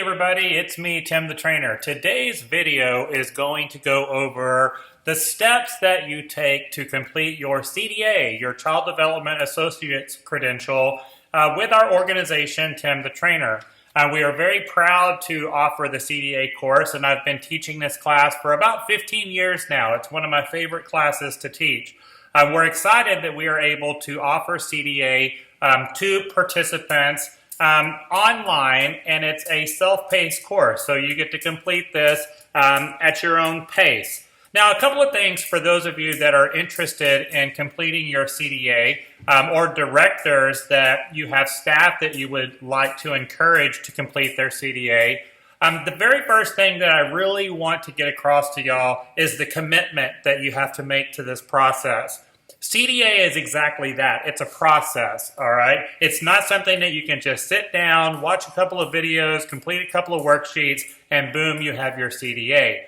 everybody, it's me, Tim the Trainer. Today's video is going to go over the steps that you take to complete your CDA, your Child Development Associate's credential, with our organization, Tym the Trainer. We are very proud to offer the CDA course, and I've been teaching this class for about 15 years now. It's one of my favorite classes to teach. We're excited that we are able to offer CDA to participants online, and it's a self-paced course, so you get to complete this at your own pace. Now, a couple of things for those of you that are interested in completing your CDA or directors that you have staff that you would like to encourage to complete their CDA. The very first thing that I really want to get across to y'all is the commitment that you have to make to this process. CDA is exactly that. It's a process, all right? It's not something that you can just sit down, watch a couple of videos, complete a couple of worksheets, and boom, you have your CDA.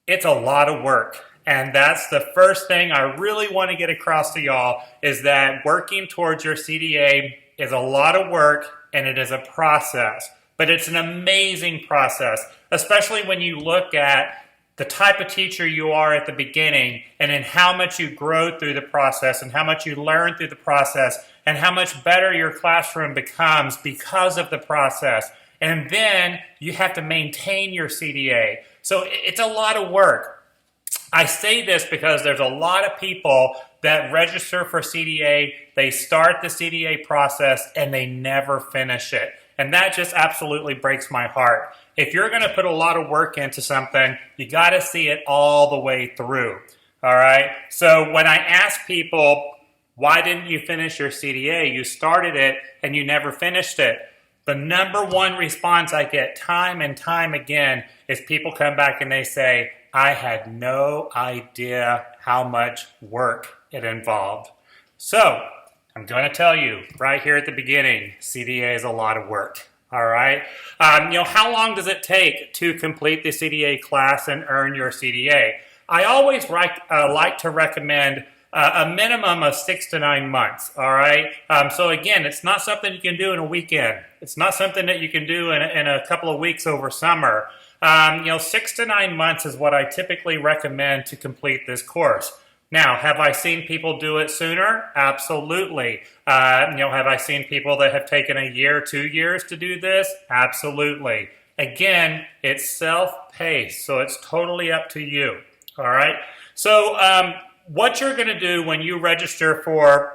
It's a lot of work, and that's the first thing I really want to get across to y'all is that working towards your CDA is a lot of work, and it is a process. But it's an amazing process, especially when you look at the type of teacher you are at the beginning, and then how much you grow through the process, and how much you learn through the process, and how much better your classroom becomes because of the process. And then you have to maintain your CDA. So it's a lot of work. I say this because there's a lot of people that register for CDA, they start the CDA process, and they never finish it. And that just absolutely breaks my heart. If you're going to put a lot of work into something, you got to see it all the way through. All right? So when I ask people, why didn't you finish your CDA? You started it and you never finished it. The number one response I get time and time again is people come back and they say, I had no idea how much work it involved. So I'm going to tell you right here at the beginning, CDA is a lot of work. All right. How long does it take to complete the CDA class and earn your CDA? I always like to recommend a minimum of 6 to 9 months. All right. So again, it's not something you can do in a weekend. It's not something that you can do in a couple of weeks over summer. 6 to 9 months is what I typically recommend to complete this course. Now, have I seen people do it sooner? Absolutely. Have I seen people that have taken a year, 2 years to do this? Absolutely. Again, it's self-paced, so it's totally up to you. All right? So what you're going to do when you register for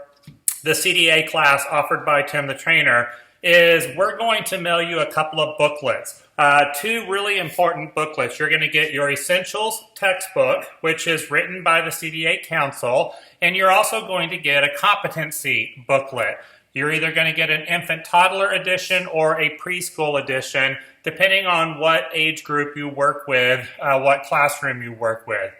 the CDA class offered by Tym the Trainer is we're going to mail you a couple of booklets. 2 really important booklets. You're going to get your Essentials textbook, which is written by the CDA Council, and you're also going to get a competency booklet. You're either going to get an infant toddler edition or a preschool edition, depending on what age group you work with, what classroom you work with.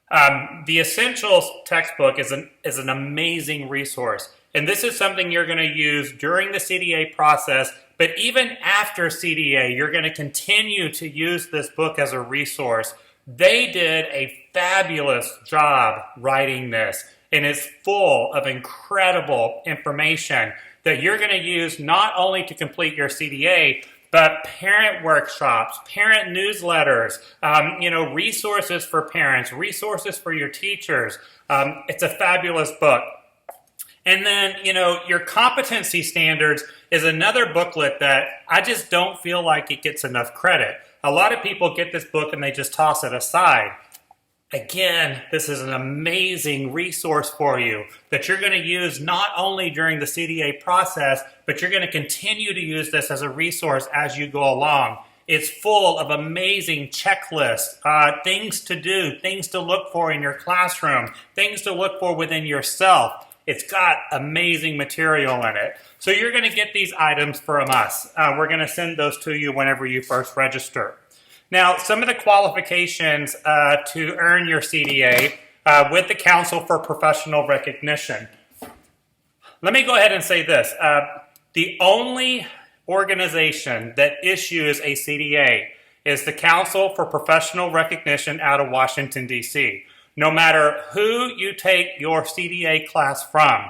The Essentials textbook is an amazing resource, and this is something you're going to use during the CDA process. But even after CDA, you're going to continue to use this book as a resource. They did a fabulous job writing this, and it's full of incredible information that you're going to use not only to complete your CDA, but parent workshops, parent newsletters, resources for parents, resources for your teachers. It's a fabulous book. And then, your competency standards is another booklet that I just don't feel like it gets enough credit. A lot of people get this book and they just toss it aside. Again, this is an amazing resource for you that you're going to use not only during the CDA process, but you're going to continue to use this as a resource as you go along. It's full of amazing checklists, things to do, things to look for in your classroom, things to look for within yourself. It's got amazing material in it. So you're going to get these items from us. We're going to send those to you whenever you first register. Now, some of the qualifications to earn your CDA with the Council for Professional Recognition. Let me go ahead and say this. The only organization that issues a CDA is the Council for Professional Recognition out of Washington, D.C. No matter who you take your CDA class from,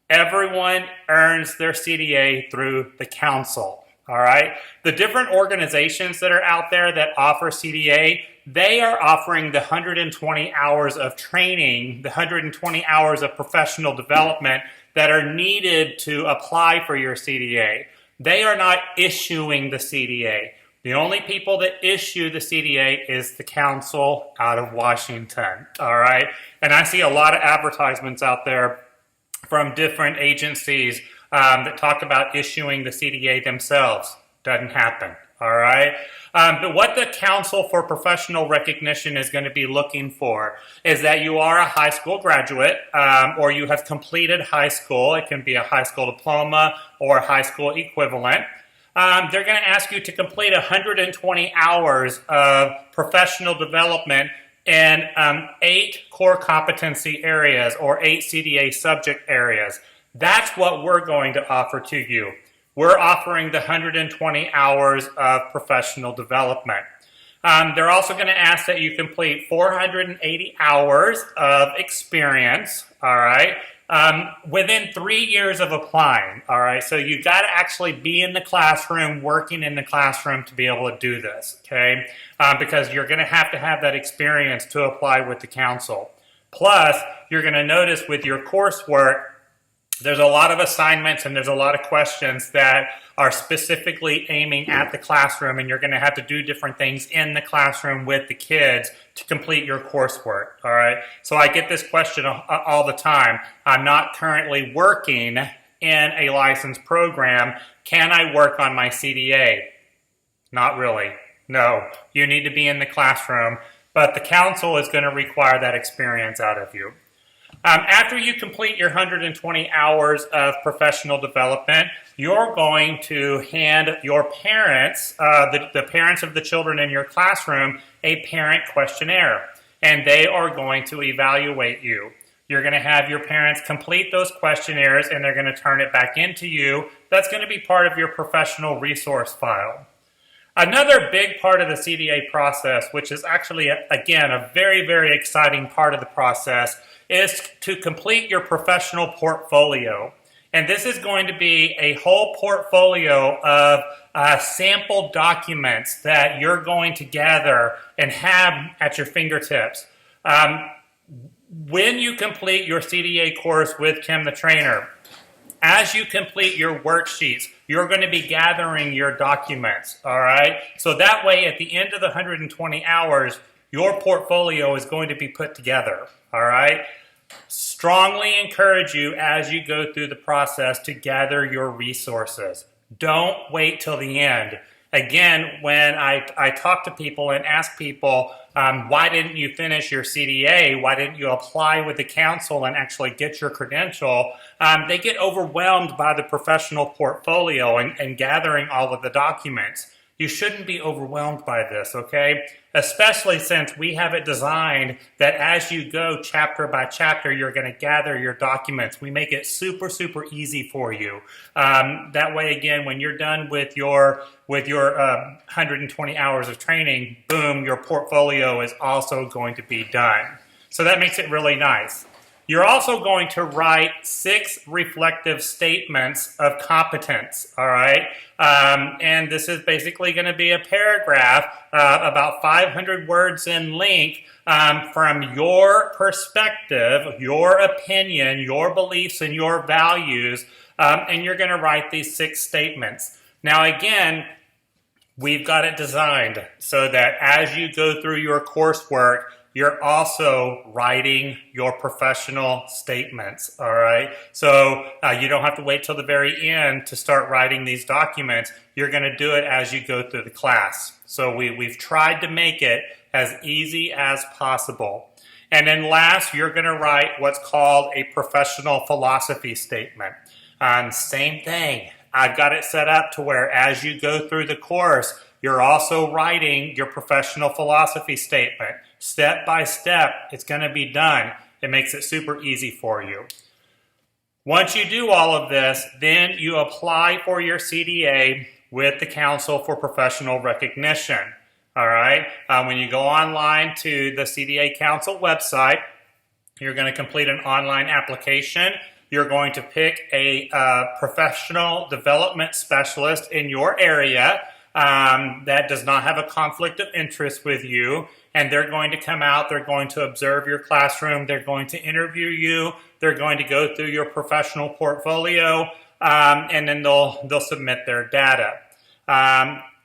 everyone earns their CDA through the council. All right. The different organizations that are out there that offer CDA, they are offering the 120 hours of training, the 120 hours of professional development that are needed to apply for your CDA. They are not issuing the CDA. The only people that issue the CDA is the council out of Washington. All right. And I see a lot of advertisements out there from different agencies that talk about issuing the CDA themselves. Doesn't happen, all right? But what the Council for Professional Recognition is going to be looking for is that you are a high school graduate or you have completed high school. It can be a high school diploma or a high school equivalent. They're going to ask you to complete 120 hours of professional development in 8 core competency areas or 8 CDA subject areas. That's what we're going to offer to you. We're offering the 120 hours of professional development. They're also going to ask that you complete 480 hours of experience, all right, within 3 years of applying, all right? So you've got to actually be in the classroom, working in the classroom to be able to do this, okay? Because you're going to have that experience to apply with the council. Plus, you're going to notice with your coursework, there's a lot of assignments and there's a lot of questions that are specifically aiming at the classroom, and you're going to have to do different things in the classroom with the kids to complete your coursework, all right? So I get this question all the time. I'm not currently working in a licensed program. Can I work on my CDA? Not really. No, you need to be in the classroom, but the council is going to require that experience out of you. After you complete your 120 hours of professional development, you're going to hand your parents, the parents of the children in your classroom, a parent questionnaire, and they are going to evaluate you. You're going to have your parents complete those questionnaires, and they're going to turn it back into you. That's going to be part of your professional resource file. Another big part of the CDA process, which is actually, again, a very, very exciting part of the process, is to complete your professional portfolio. And this is going to be a whole portfolio of sample documents that you're going to gather and have at your fingertips. When you complete your CDA course with Tym the Trainer, as you complete your worksheets, you're going to be gathering your documents, all right? So that way, at the end of the 120 hours, your portfolio is going to be put together, all right? Strongly encourage you as you go through the process to gather your resources. Don't wait till the end. Again, when I talk to people and ask people, why didn't you finish your CDA? Why didn't you apply with the council and actually get your credential? They get overwhelmed by the professional portfolio and gathering all of the documents. You shouldn't be overwhelmed by this, okay? Especially since we have it designed that as you go chapter by chapter, you're going to gather your documents. We make it super, super easy for you. That way, again, when you're done with your 120 hours of training, boom, your portfolio is also going to be done. So that makes it really nice. You're also going to write 6 reflective statements of competence, all right? And this is basically going to be a paragraph about 500 words in length from your perspective, your opinion, your beliefs, and your values, and you're going to write these 6 statements. Now, again, we've got it designed so that as you go through your coursework, you're also writing your professional statements, all right? So you don't have to wait till the very end to start writing these documents. You're going to do it as you go through the class. So we've tried to make it as easy as possible. And then last, you're going to write what's called a professional philosophy statement. Same thing. I've got it set up to where as you go through the course, you're also writing your professional philosophy statement. Step by step, it's going to be done. It makes it super easy for you. Once you do all of this, then you apply for your CDA with the Council for Professional Recognition. All right? When you go online to the CDA Council website, you're going to complete an online application. You're going to pick a professional development specialist in your area that does not have a conflict of interest with you, and they're going to come out, they're going to observe your classroom, they're going to interview you, they're going to go through your professional portfolio, and then they'll submit their data.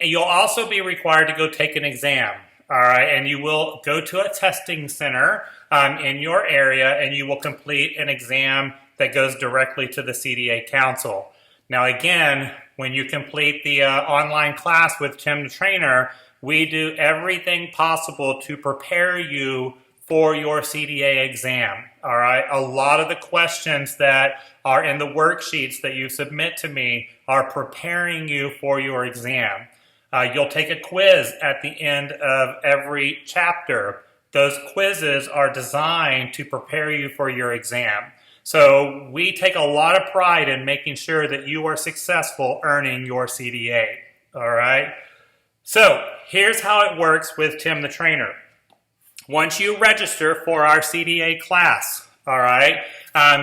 You'll also be required to go take an exam, all right, and you will go to a testing center in your area, and you will complete an exam that goes directly to the CDA Council. Now again, when you complete the online class with Tym the Trainer, we do everything possible to prepare you for your CDA exam, all right? A lot of the questions that are in the worksheets that you submit to me are preparing you for your exam. You'll take a quiz at the end of every chapter. Those quizzes are designed to prepare you for your exam. So we take a lot of pride in making sure that you are successful earning your CDA, all right? So here's how it works with Tym the Trainer. Once you register for our CDA class, all right,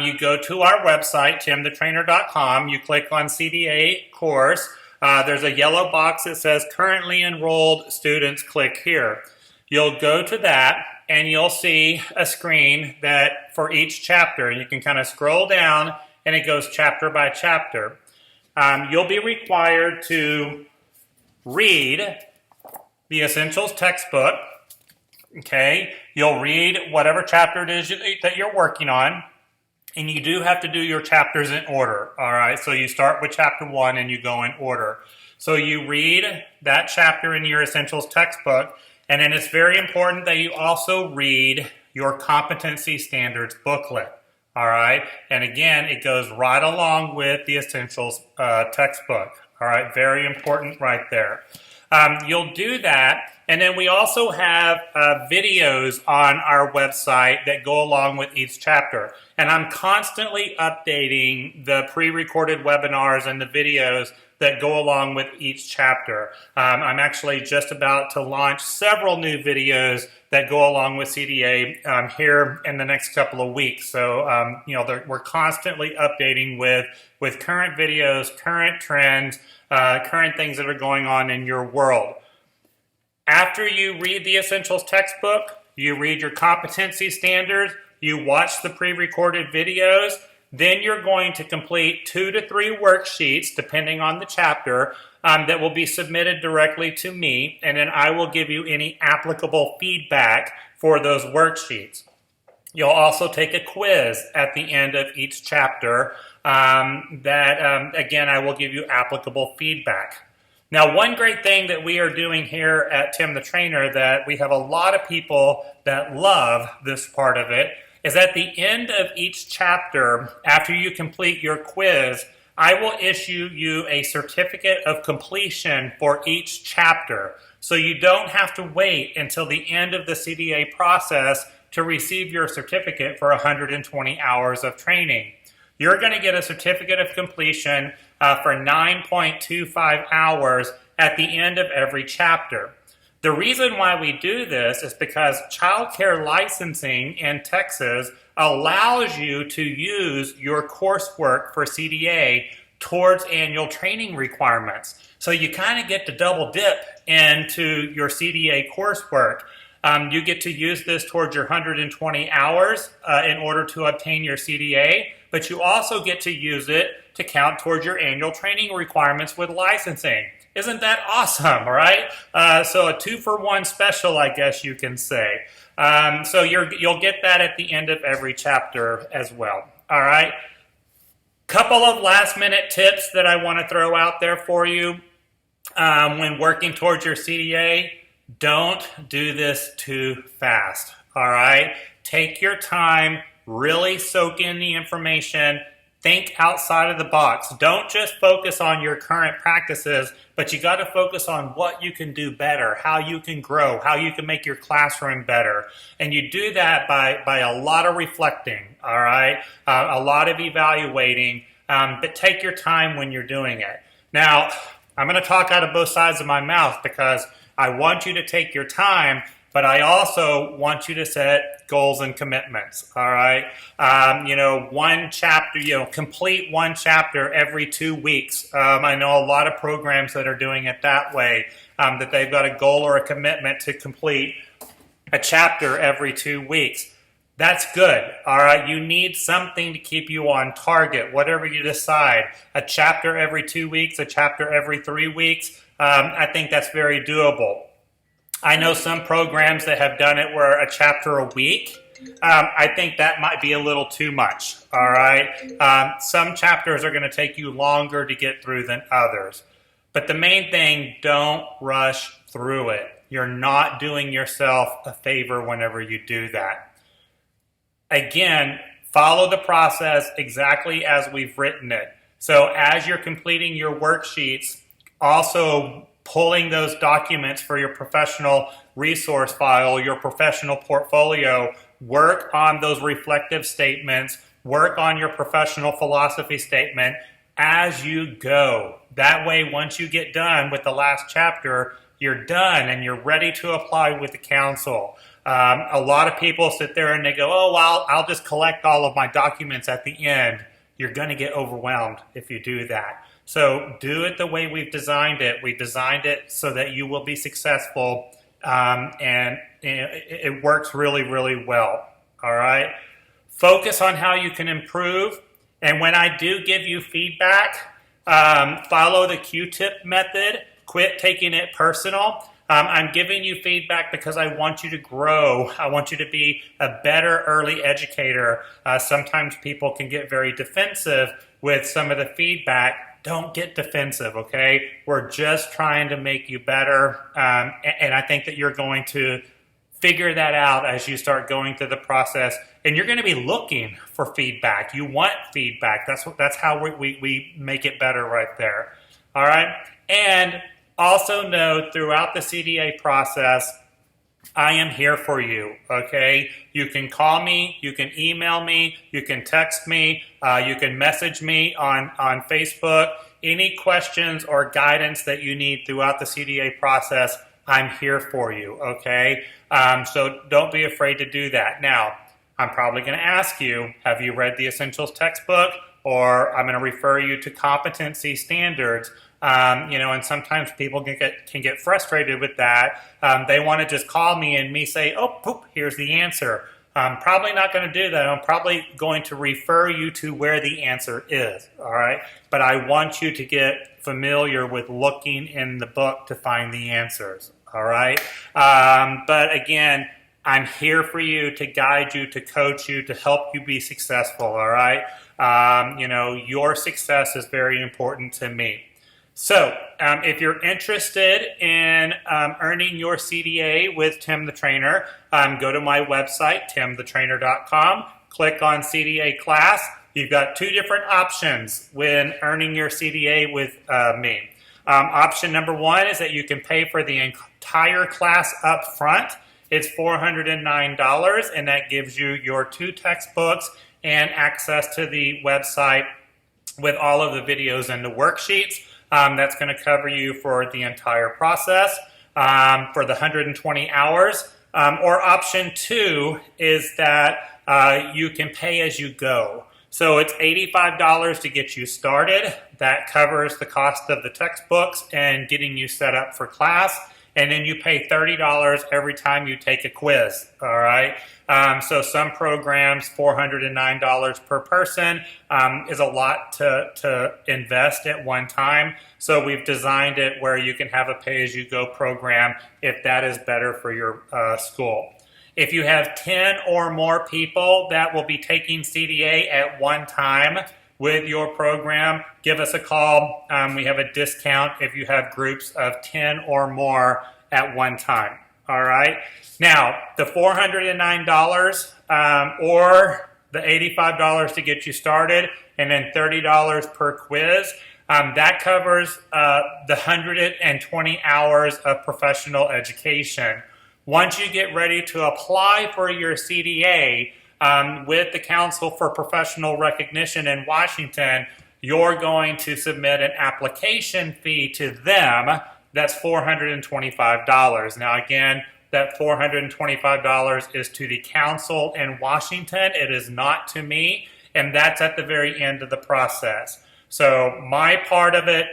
you go to our website, tymthetrainer.com, you click on CDA course, there's a yellow box that says currently enrolled students, click here. You'll go to that and you'll see a screen that for each chapter, and you can kind of scroll down and it goes chapter by chapter. You'll be required to read the Essentials textbook, okay? You'll read whatever chapter it is that you're working on, and you do have to do your chapters in order, all right? So you start with chapter 1 and you go in order. So you read that chapter in your Essentials textbook, and then it's very important that you also read your competency standards booklet, all right? And again, it goes right along with the Essentials textbook, all right? Very important right there. You'll do that, and then we also have videos on our website that go along with each chapter. And I'm constantly updating the pre-recorded webinars and the videos that go along with each chapter. I'm actually just about to launch several new videos that go along with CDA here in the next couple of weeks. So, we're constantly updating with current videos, current trends, current things that are going on in your world. After you read the Essentials textbook, you read your competency standards, you watch the pre-recorded videos, then you're going to complete 2 to 3 worksheets, depending on the chapter, that will be submitted directly to me, and then I will give you any applicable feedback for those worksheets. You'll also take a quiz at the end of each chapter again, I will give you applicable feedback. Now, one great thing that we are doing here at Tym the Trainer that we have a lot of people that love this part of it is at the end of each chapter, after you complete your quiz, I will issue you a certificate of completion for each chapter. So you don't have to wait until the end of the CDA process to receive your certificate for 120 hours of training. You're going to get a certificate of completion for 9.25 hours at the end of every chapter. The reason why we do this is because childcare licensing in Texas allows you to use your coursework for CDA towards annual training requirements. So you kind of get to double dip into your CDA coursework. You get to use this towards your 120 hours in order to obtain your CDA, but you also get to use it to count towards your annual training requirements with licensing. Isn't that awesome, right? So a 2-for-1 special, I guess you can say. So you'll get that at the end of every chapter as well, all right? Couple of last-minute tips that I want to throw out there for you when working towards your CDA. Don't do this too fast, all right? Take your time, really soak in the information, think outside of the box. Don't just focus on your current practices, but you got to focus on what you can do better, how you can grow, how you can make your classroom better. And you do that by a lot of reflecting, all right? A lot of evaluating, but take your time when you're doing it. Now, I'm going to talk out of both sides of my mouth because I want you to take your time, But I also want you to set goals and commitments, all right? One chapter, complete one chapter every 2 weeks. I know a lot of programs that are doing it that way, that they've got a goal or a commitment to complete a chapter every 2 weeks. That's good, all right? You need something to keep you on target, whatever you decide. A chapter every 2 weeks, a chapter every 3 weeks, I think that's very doable. I know some programs that have done it where a chapter a week. I think that might be a little too much, all right? Some chapters are going to take you longer to get through than others. But the main thing, don't rush through it. You're not doing yourself a favor whenever you do that. Again, follow the process exactly as we've written it. So as you're completing your worksheets, also pulling those documents for your professional resource file, your professional portfolio, work on those reflective statements, work on your professional philosophy statement as you go. That way, once you get done with the last chapter, you're done and you're ready to apply with the council. A lot of people sit there and they go, oh, well, I'll just collect all of my documents at the end. You're going to get overwhelmed if you do that. So do it the way we've designed it. We designed it so that you will be successful, and it works really, really well. All right? Focus on how you can improve. And when I do give you feedback, follow the Q-tip method. Quit taking it personal. I'm giving you feedback because I want you to grow. I want you to be a better early educator. Sometimes people can get very defensive with some of the feedback. Don't get defensive, okay? We're just trying to make you better, and I think that you're going to figure that out as you start going through the process, and you're going to be looking for feedback. You want feedback. That's how we make it better right there, all right? And also know throughout the CDA process, I am here for you, okay? You can call me, you can email me, you can text me, you can message me on Facebook. Any questions or guidance that you need throughout the CDA process, I'm here for you, okay? So don't be afraid to do that. Now, I'm probably going to ask you, have you read the Essentials textbook? Or I'm going to refer you to competency standards. And sometimes people can get frustrated with that. They want to just call me and me say, oh, poop, here's the answer. I'm probably not going to do that. I'm probably going to refer you to where the answer is, all right? But I want you to get familiar with looking in the book to find the answers, all right? But again, I'm here for you to guide you, to coach you, to help you be successful, all right? Your success is very important to me. So if you're interested in earning your CDA with Tym the Trainer, go to my website, timthetrainer.com, click on CDA class. You've got two different options when earning your CDA with me. Option number one is that you can pay for the entire class up front. It's $409, and that gives you your 2 textbooks and access to the website with all of the videos and the worksheets. That's going to cover you for the entire process for the 120 hours. Or option 2 is that you can pay as you go. So it's $85 to get you started. That covers the cost of the textbooks and getting you set up for class. And then you pay $30 every time you take a quiz, all right? So some programs, $409 per person is a lot to invest at one time. So we've designed it where you can have a pay-as-you-go program if that is better for your school. If you have 10 or more people that will be taking CDA at one time with your program, give us a call. We have a discount if you have groups of 10 or more at one time. All right. Now, the $409 or the $85 to get you started, and then $30 per quiz, that covers the 120 hours of professional education. Once you get ready to apply for your CDA, with the Council for Professional Recognition in Washington, you're going to submit an application fee to them that's $425. Now again, that $425 is to the council in Washington. It is not to me, and that's at the very end of the process. So my part of it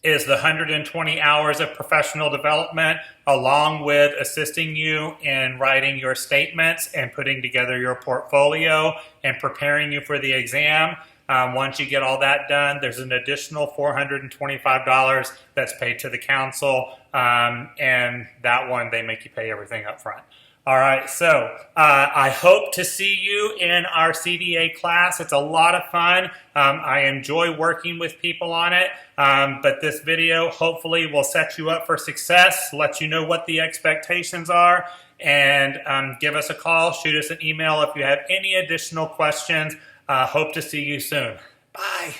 is the 120 hours of professional development, along with assisting you in writing your statements and putting together your portfolio and preparing you for the exam. Once you get all that done, there's an additional $425 that's paid to the council, and that one, they make you pay everything up front. All right, so I hope to see you in our CDA class. It's a lot of fun. I enjoy working with people on it, but this video hopefully will set you up for success, let you know what the expectations are, and give us a call, shoot us an email if you have any additional questions. Hope to see you soon. Bye.